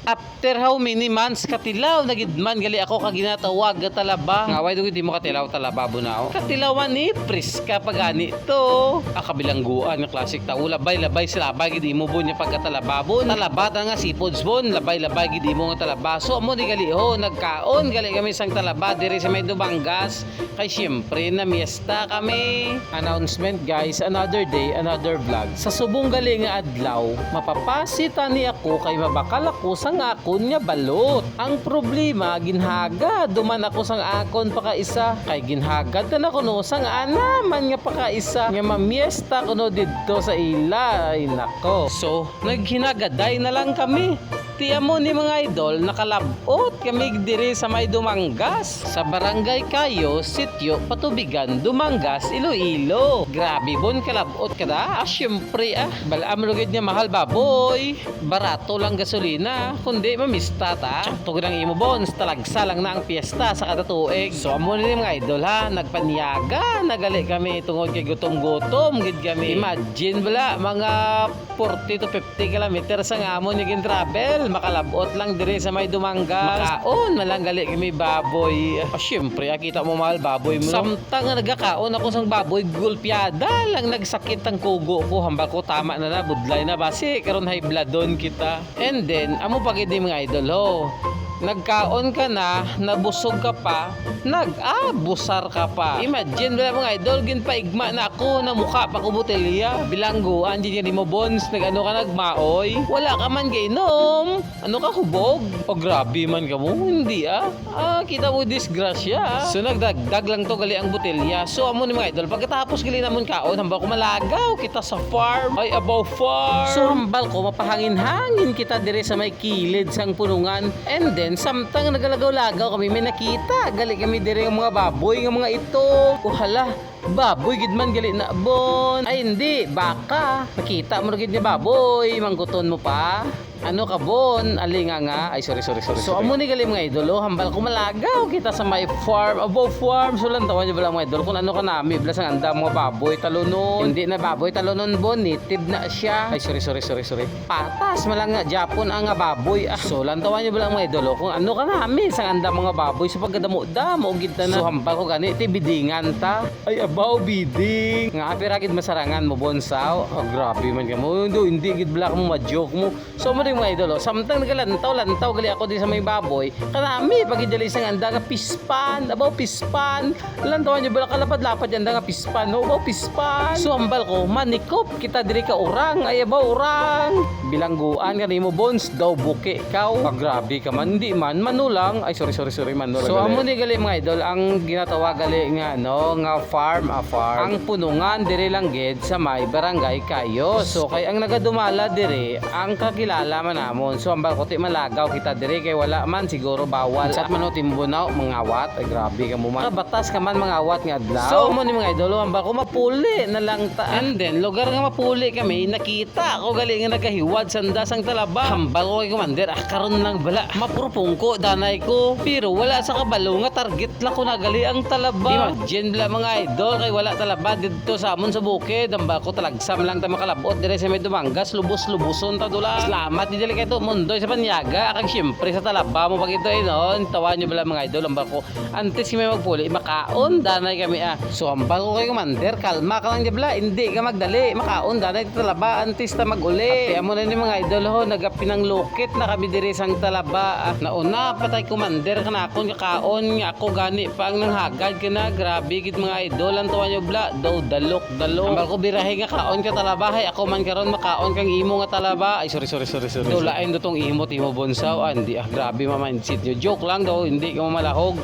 After how many months katilaw nagidman gali ako kaginatawag talaba. Nga why do di mo katilaw talaba bunao? Katilawan ni priska pagani to. Kabilangguan nga classic tao labay-labay sila labay gid mo bunya pagkatalababon. Talaba ta nga seafoods bon labay-labay gid mo nga talaba. So amo di gali ho nagkaon gali kami sang talaba diri sa may Dumangas. Kay syempre na miesta kami. Announcement guys, another day, another vlog. Sa subong gali nga adlaw, mapapasita ni ako kay mabakal ako sang akon nga balot. Ang problema ginhaga duman ako sang akon pa ka isa kay ginhagad na ako no sang anaman nga pa ka isa nga mamiesta kuno didto sa ila. Ay nako. So naghinagaday na lang kami. Tiya mo ni mga idol, nakalabot kami diri sa may Dumangas. Sa barangay kayo, sityo, Patubigan, Dumangas, Iloilo. Grabe bon, kalabot ka da? Syempre Balaam lugid niya mahal baboy. Barato lang gasolina, kundi mamista ta. Tugod ng imo bons, talagsa lang na ang piyesta sa kada tuig. So amo ni mga idol ha, nagpanyaga, nagali kami tungod kay gutom-gutom, gid kami. Imagine bala, mga 40 to 50 kilometers ang amon yung travel. Makalabot lang diri sa may Dumangas. Makaon malang gali kami baboy. Syempre kita mo mahal baboy mo. Samtang nga nagakaon ako sang baboy gulpiada lang nagsakit ang kugo ko. Hambal ko tama na budlay na basi karon high blood don kita. And then amo pagid mga idol ho. Nagkaon ka na, nabusog ka pa, nag-abusar ka pa. Imagine ba mga idol, ginpaigma na ako na mukha pa ko botelya. Bilangguan, di mo bons, nag-ano ka nagmaoy. Wala ka man gainom. Ano ka hubog? O grabe man ka mo, hindi kita mo disgrasya. So nagdagdag lang to gali ang botelya. So amo ni mga idol, pagkatapos gali namon kaon, hambal ko malagaw kita sa farm. Ay abaw farm. So hambal ko mapahangin-hangin kita dire sa may kilid sang punungan. And then samtang nagalagaw-lagaw kami may nakita gali kami dire ng mga baboy ng mga ito. Hala, baboy gid man gali na bon. Ay hindi, baka. Nakita mo gid ni baboy, mangguton mo pa. Ano ka bon? Alinga nga. Ay sorry. So amo ni gali mga idol, hambal ko malagaw kita sa my farm, above farm. So lang tawan niyo bala mga idol kung ano ka nami, blas ang anda mga baboy talunon. Hindi na baboy talunon bon, native na siya. Ay sorry. Patas malang nga Japon ang baboy. So lang tawan niyo bala mga idol kung ano ka nami sang anda mga baboy sa pagdamo-damo gid na. So hambal ko gani ti bidingan ta. Ay abaw biding. Nga apira gid masarangan mo bonsaw. Oh, grabe man ka mo. Hindi gid bala mo ma-joke mo. So mo mga idol, samtang nagalantaw gali ako di sa may baboy. Kanami pagidali sang anda nga pispan, abaw pispan. Lantawan niyo bala kalapad-lapad anda nga pispan, no abaw pispan. So hambal ko manikop kita diri ka urang, ay abaw urang. Bilangguan kanimo bons daw buke kaw. Grabe ka man, hindi man manulang. Ay sorry manulang. So amo ni gali mga idol ang ginatawag gali nga no nga farm. Ang punungan diri lang gid sa may barangay kayo. So kay ang nagadumala diri ang kakilala man namon. So ambal ko ti malagaw kita diri kay wala man siguro bawal. Sat man timbunaw mangawat. Ay grabe ka mo man. Kabatas ka man mangawat nga adlaw. So mo ni mga idol ambal ko mapuli na lang ta. And then lugar nga mapuli kami nakita ko gali nga nagahiwad sanda sang talaba. Hambal ko kay commander karon lang bala mapurpong ko danay ko. Pero wala sa kabalo nga target lang ko nagali ang talaba. Imagine bala mga idol kay wala talaba didto sa amon sa bukid. Ambal ko talagsam lang ta makalabot dire sa may Dumangas lubos-lubuson ta dula. Salamat di dali kay to mundo sa panyaga kag syempre sa talaba mo pag ito noon tawan niyo bala mga idol ambal ko antes kami magpuli makaon danay kami so ambal ko kay commander kalma ka lang bala hindi ka magdali makaon danay talaba antes ta maguli amo na ni mga idol ho nagapinang lokit na kami diri sang talaba nauna patay commander kanakon kakaon nga ako gani pa ang nanghagad kana grabe gid mga idol ang tawan niyo bala daw dalok ambal ko birahe nga kaon ka talaba hay ako man karon makaon kang imo nga talaba ay sorry lain do tong imo bonsaw hindi grabe ma-mindset nyo joke lang daw hindi ka mamalahog.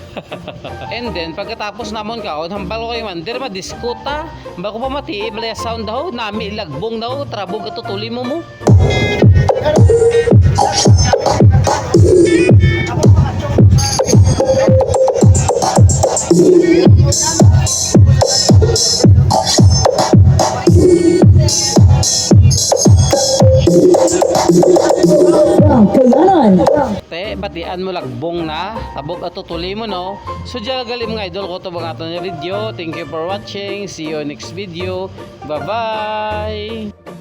And then pagkatapos namon kaon hambal ko kay mandir madiskuta hambal ko pa mati balaya sound daw nami lagbong daw trabog katutuli mo batian mo lagbong na tabog at tutuli mo no. So dyan galing mga idol ko to mga ato na video. Thank you for watching. See you next video. Bye bye.